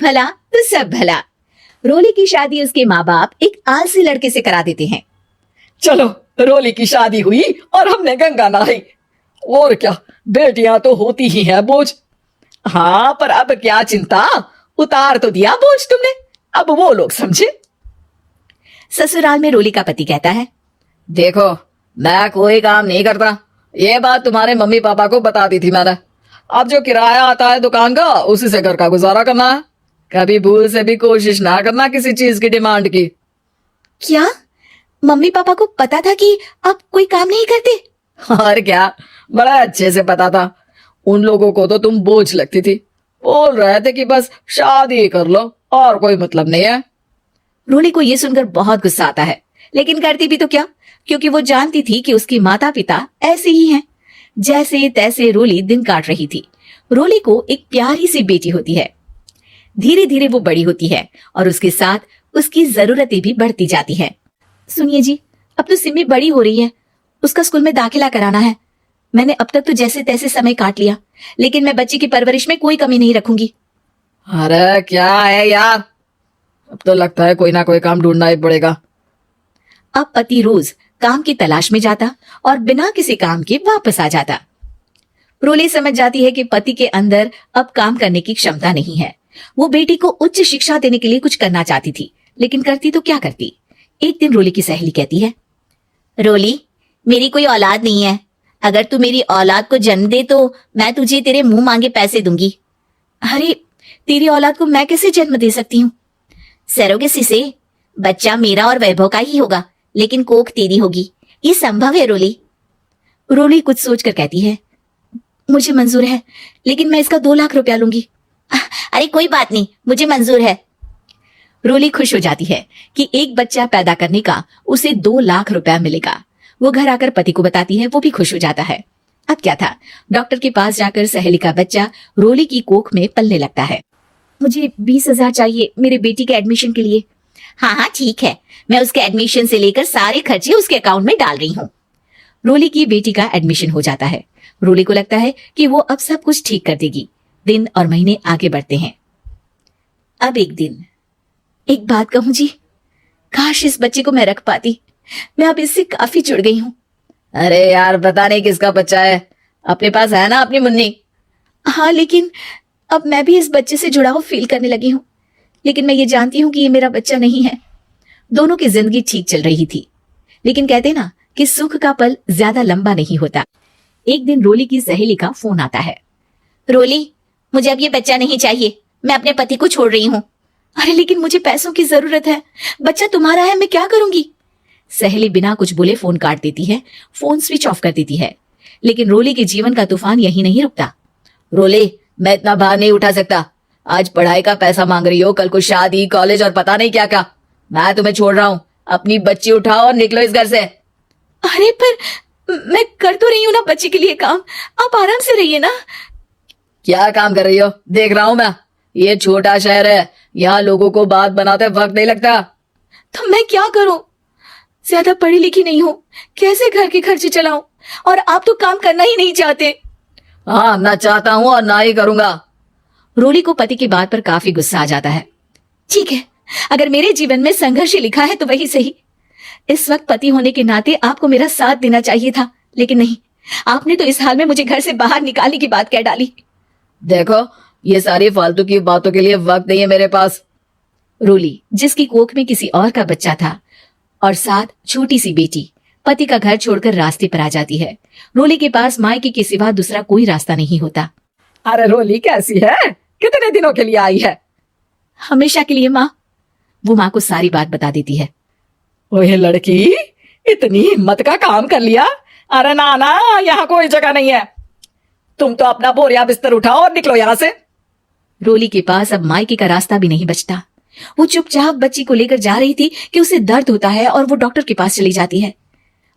भला तो सब भला। रोली की शादी उसके माँ बाप एक आलसी लड़के से करा देते हैं। चलो, रोली की शादी हुई और हमने गंगा नहाई। और क्या, बेटियां तो होती ही है बोझ। हाँ, पर अब क्या चिंता, उतार तो दिया बोझ तुमने, अब वो लोग समझे। ससुराल में रोली का पति कहता है, देखो, मैं कोई काम नहीं करता, ये बात तुम्हारे मम्मी पापा को बता दी थी मैंने। अब जो किराया आता है दुकान का, उसी से घर का गुजारा करना है। कभी भूल से भी कोशिश ना करना किसी चीज की डिमांड की। क्या मम्मी पापा को पता था कि आप कोई काम नहीं करते? और क्या, बड़ा अच्छे से पता था। उन लोगों को तो तुम बोझ लगती थी, बोल रहे थे कि बस शादी कर लो और कोई मतलब नहीं है। रोली को यह सुनकर बहुत गुस्सा आता है, लेकिन करती भी तो क्या, क्योंकि वो जानती थी कि उसके माता पिता ऐसे ही हैं। जैसे तैसे रोली दिन काट रही थी। रोली को एक प्यारी सी बेटी होती है। धीरे धीरे वो बड़ी होती है और उसके साथ उसकी जरूरतें भी बढ़ती जाती है। सुनिए जी, अब तो सिमी बड़ी हो रही है, उसका स्कूल में दाखिला कराना है। मैंने अब तक तो जैसे तैसे समय काट लिया, लेकिन मैं बच्ची की परवरिश में कोई कमी नहीं रखूंगी। अरे क्या है यार, अब तो लगता है कोई ना कोई काम ढूंढना ही पड़ेगा। अब पति रोज काम की तलाश में जाता और बिना किसी काम के वापस आ जाता। रोली समझ जाती है कि पति के अंदर अब काम करने की क्षमता नहीं है। वो बेटी को उच्च शिक्षा देने के लिए कुछ करना चाहती थी, लेकिन करती तो क्या करती। एक दिन रोली की सहेली कहती है, रोली, मेरी कोई औलाद नहीं है। अगर तू मेरी औलाद को जन्म दे तो मैं तुझे तेरे मुंह मांगे पैसे दूंगी। अरे, तेरी औलाद को मैं कैसे जन्म दे सकती हूँ? सरोगेसी से बच्चा मेरा और वैभव का ही होगा, लेकिन कोख तेरी होगी। ये संभव है रोली? रोली कुछ सोचकर कहती है, मुझे मंजूर है, लेकिन मैं इसका 2 लाख रुपया लूंगी। अरे कोई बात नहीं, मुझे मंजूर है। रोली खुश हो जाती है कि एक बच्चा पैदा करने का उसे 2 लाख रुपया मिलेगा। वो घर आकर पति को बताती है, वो भी खुश हो जाता है। अब क्या था, डॉक्टर के पास जाकर सहेली का बच्चा रोली की कोख में पलने लगता है। मुझे 20,000 चाहिए मेरे बेटी के एडमिशन के लिए। हाँ हाँ ठीक है, मैं उसके एडमिशन से लेकर सारे खर्चे उसके अकाउंट में डाल रही हूँ। रोली की बेटी का एडमिशन हो जाता है। रोली को लगता है कि वो अब सब कुछ ठीक कर देगी। दिन और महीने आगे बढ़ते हैं। अब एक दिन, एक बात कहूं जी, काश इस बच्चे को मैं रख पाती। मैं अब इससे काफी जुड़ गई हूँ। अरे यार, पता नहीं किसका बच्चा है, अपने पास है ना अपनी मुन्नी। हाँ, लेकिन अब मैं भी इस बच्चे से जुड़ाव फील करने लगी हूँ। लेकिन मैं ये जानती हूँ कि ये मेरा बच्चा नहीं है। दोनों की जिंदगी ठीक चल रही थी, लेकिन कहते ना कि सुख का पल ज्यादा लंबा नहीं होता। एक दिन रोली की सहेली का फोन आता है। रोली, मुझे अब ये बच्चा नहीं चाहिए, मैं अपने पति को छोड़ रही हूँ। अरे लेकिन मुझे पैसों की जरूरत है, बच्चा तुम्हारा है, मैं क्या करूंगी? सहेली बिना कुछ बोले फोन काट देती है, फोन स्विच ऑफ कर देती है। लेकिन रोली के जीवन का तूफान यही नहीं रुकता। रोली, मैं इतना भार नहीं उठा सकता। आज पढ़ाई का पैसा मांग रही हो, कल को शादी, कॉलेज और पता नहीं क्या क्या। मैं तुम्हें छोड़ रहा हूँ, अपनी बच्ची उठाओ और निकलो इस घर से। अरे पर मैं कर तो रही हूँ ना बच्चे के लिए काम, आप आराम से रहिए ना। क्या काम कर रही हो, देख रहा हूँ मैं। ये छोटा शहर है, यहाँ लोगों को बात बनाते वक्त नहीं लगता। तो मैं क्या करूं? ज्यादा पढ़ी लिखी नहीं हूं, कैसे घर के खर्चे चलाऊं? और आप तो काम करना ही नहीं चाहते। हाँ, ना चाहता हूँ और ना ही करूंगा। रोली को पति की बात पर काफी गुस्सा आ जाता है। ठीक है, अगर मेरे जीवन में संघर्ष लिखा है तो वही सही। इस वक्त पति होने के नाते आपको मेरा साथ देना चाहिए था, लेकिन नहीं, आपने तो इस हाल में मुझे घर से बाहर निकालने की बात कह डाली। देखो, ये सारी फालतू की बातों के लिए वक्त नहीं है मेरे पास। रोली, जिसकी कोख में किसी और का बच्चा था और साथ छोटी सी बेटी, पति का घर छोड़कर रास्ते पर आ जाती है। रोली के पास मायके के सिवा दूसरा कोई रास्ता नहीं होता। अरे रोली कैसी है, कितने दिनों के लिए आई है? हमेशा के लिए माँ। वो माँ को सारी बात बता देती है। ओए लड़की, इतनी हिम्मत का काम कर लिया। अरे ना ना, यहाँ कोई जगह नहीं है। तुम तो अपना बोरिया बिस्तर उठाओ और निकलो यहाँ से। रोली के पास अब मायके का रास्ता भी नहीं बचता। वो चुपचाप बच्ची को लेकर जा रही थी कि उसे दर्द होता है और वो डॉक्टर के पास चली जाती है।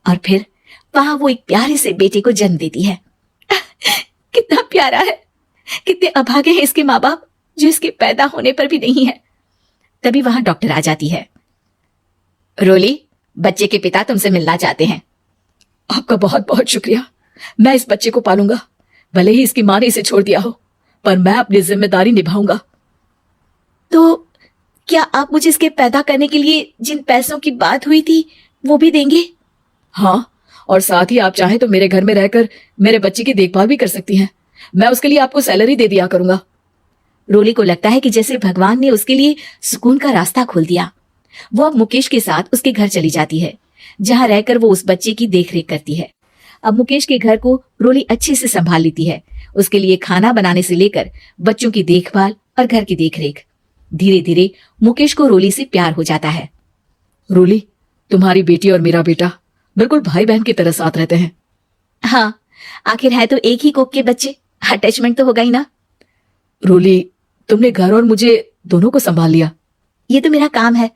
और फिर वहां वो एक प्यारे से बेटे को जन्म देती है। कितना प्यारा है, कितने अभागे हैं इसके माँ बाप जो इसके पैदा होने पर भी नहीं है। तभी वहां डॉक्टर आ जाती है। रोली, बच्चे के पिता तुमसे मिलना चाहते हैं। आपका बहुत बहुत शुक्रिया। मैं इस बच्चे को पालूंगा, भले ही इसकी माँ ने इसे छोड़ दिया हो, पर मैं अपनी जिम्मेदारी निभाऊंगा। क्या आप मुझे इसके पैदा करने के लिए जिन पैसों की बात हुई थी वो भी देंगे? हाँ, और साथ ही आप चाहे तो मेरे घर में रहकर मेरे बच्चे की देखभाल भी कर सकती हैं। मैं उसके लिए आपको सैलरी दे दिया करूंगा। रोली को लगता है कि जैसे भगवान ने उसके लिए सुकून का रास्ता खोल दिया। वो अब मुकेश के साथ उसके घर चली जाती है, जहां रहकर वो उस बच्चे की देखरेख करती है। अब मुकेश के घर को रोली अच्छे से संभाल लेती है, उसके लिए खाना बनाने से लेकर बच्चों की देखभाल और घर की देखरेख। धीरे धीरे मुकेश को रोली से प्यार हो जाता है। रोली, तुम्हारी बेटी और मेरा बेटा बिल्कुल भाई बहन की तरह साथ रहते हैं। हाँ, आखिर है तो एक ही कोख के बच्चे, अटैचमेंट तो होगा ही ना। रोली, तुमने घर और मुझे दोनों को संभाल लिया। ये तो मेरा काम है।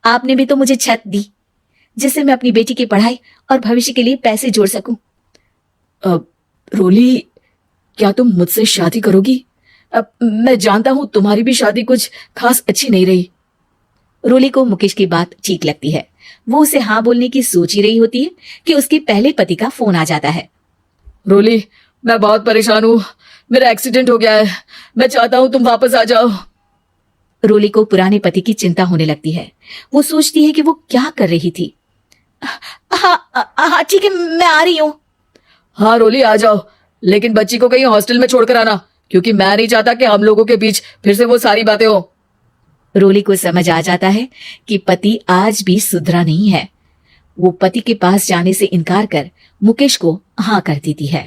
आपने भी तो मुझे छत दी जिससे मैं अपनी बेटी की पढ़ाई और भविष्य के लिए पैसे जोड़ सकूं। रोली, क्या तुम मुझसे शादी करोगी? मैं जानता हूं तुम्हारी भी शादी कुछ खास अच्छी नहीं रही। रोली को मुकेश की बात ठीक लगती है। वो उसे हाँ बोलने की सोच ही रही होती है कि उसके पहले पति का फोन आ जाता है। रोली, मैं बहुत परेशान हूँ, मेरा एक्सीडेंट हो गया है, मैं चाहता हूँ तुम वापस आ जाओ। रोली को पुराने पति की चिंता होने लगती है। वो सोचती है कि वो क्या कर रही थी। हाँ ठीक है, मैं आ रही हूँ। हाँ रोली, आ जाओ, लेकिन बच्ची को कहीं हॉस्टल में छोड़कर आना, क्योंकि मैं नहीं चाहता कि हम लोगों के बीच फिर से वो सारी बातें हो। रोली को समझ आ जाता है कि पति आज भी सुधरा नहीं है। वो पति के पास जाने से इनकार कर मुकेश को हाँ कर देती है।